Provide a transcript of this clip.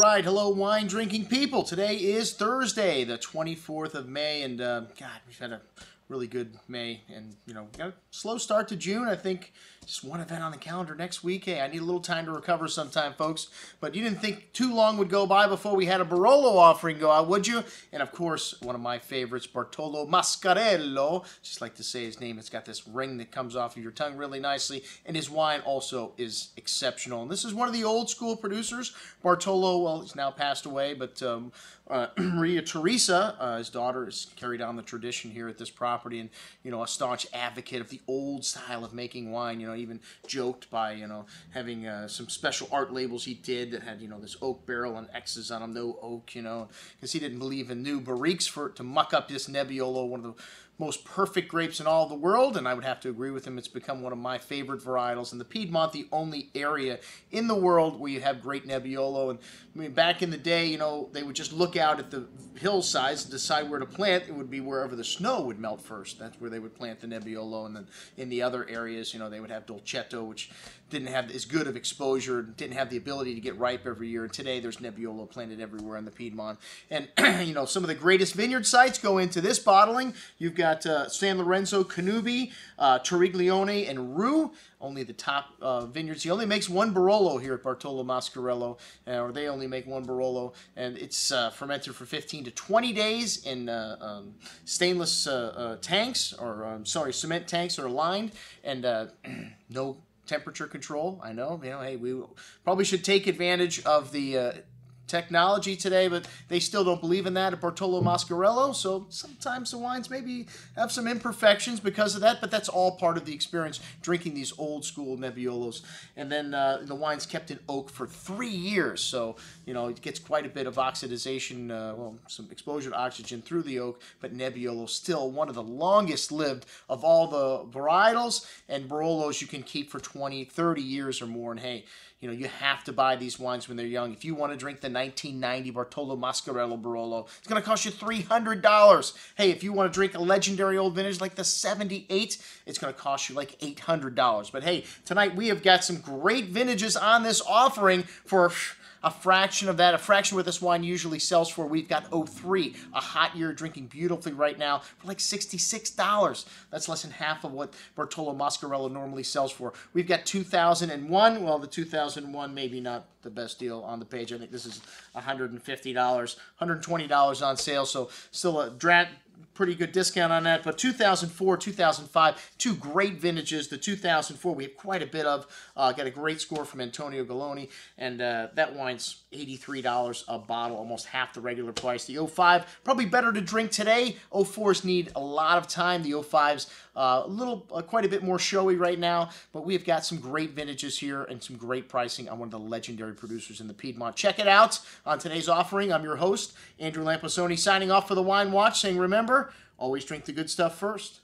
right, hello wine drinking people. Today is Thursday, the 24th of May, and God, we've had a really good May, and got a slow start to June. I think just one event on the calendar next week. Hey, I need a little time to recover sometime, folks. But you didn't think too long would go by before we had a Barolo offering go out, would you? And of course, one of my favorites, Bartolo Marcarello. Just like to say his name. It's got this ring that comes off of your tongue really nicely, and his wine also is exceptional. And this is one of the old school producers. Bartolo, well, he's now passed away, but Maria Teresa, his daughter, has carried on the tradition here at this property, and a staunch advocate of the old style of making wine. Even joked by having some special art labels he did that had this oak barrel and X's on them, no oak, because he didn't believe in new barriques to muck up this Nebbiolo, one of the most perfect grapes in all the world, and I would have to agree with him. It's become one of my favorite varietals. In the Piedmont, the only area in the world where you have great Nebbiolo. And I mean, back in the day, they would just look out at the hillsides and decide where to plant. It would be wherever the snow would melt first. That's where they would plant the Nebbiolo. And then in the other areas, they would have Dolcetto, which didn't have as good of exposure, didn't have the ability to get ripe every year. And today, there's Nebbiolo planted everywhere in the Piedmont. And, some of the greatest vineyard sites go into this bottling. You've got San Lorenzo, Canubi, Torriglione, and Rue. Only the top vineyards. He only makes one Barolo here at Bartolo Marcarello, or they only make one Barolo, and it's fermented for 15 to 20 days in stainless tanks, or cement tanks that are lined, and no temperature control. I know, hey, we probably should take advantage of the technology today, but they still don't believe in that at Bartolo Marcarello, so sometimes the wines maybe have some imperfections because of that, but that's all part of the experience, drinking these old school Nebbiolos. And then the wine's kept in oak for 3 years, so it gets quite a bit of oxidization, some exposure to oxygen through the oak, but Nebbiolo still one of the longest lived of all the varietals, and Barolos you can keep for 20, 30 years or more. And hey, you have to buy these wines when they're young. If you want to drink the 1990 Bartolo Marcarello Barolo, it's going to cost you $300. Hey, if you want to drink a legendary old vintage like the 78, it's going to cost you like $800. But hey, tonight we have got some great vintages on this offering for a fraction of that, a fraction what this wine usually sells for. We've got 03, a hot year, drinking beautifully right now for like $66. That's less than half of what Bartolo Marcarello normally sells for. We've got 2001. Well, the 2001 maybe not the best deal on the page. I think this is $150, $120 on sale, so still a pretty good discount on that. But 2004, 2005, two great vintages. The 2004 we have quite a bit of. Got a great score from Antonio Galloni, and that wine's $83 a bottle, almost half the regular price. The 05, probably better to drink today. 04s need a lot of time. The 05's quite a bit more showy right now, but we have got some great vintages here and some great pricing on one of the legendary producers in the Piedmont. Check it out on today's offering. I'm your host, Andrew Lamposoni, signing off for the Wine Watch, saying remember, always drink the good stuff first.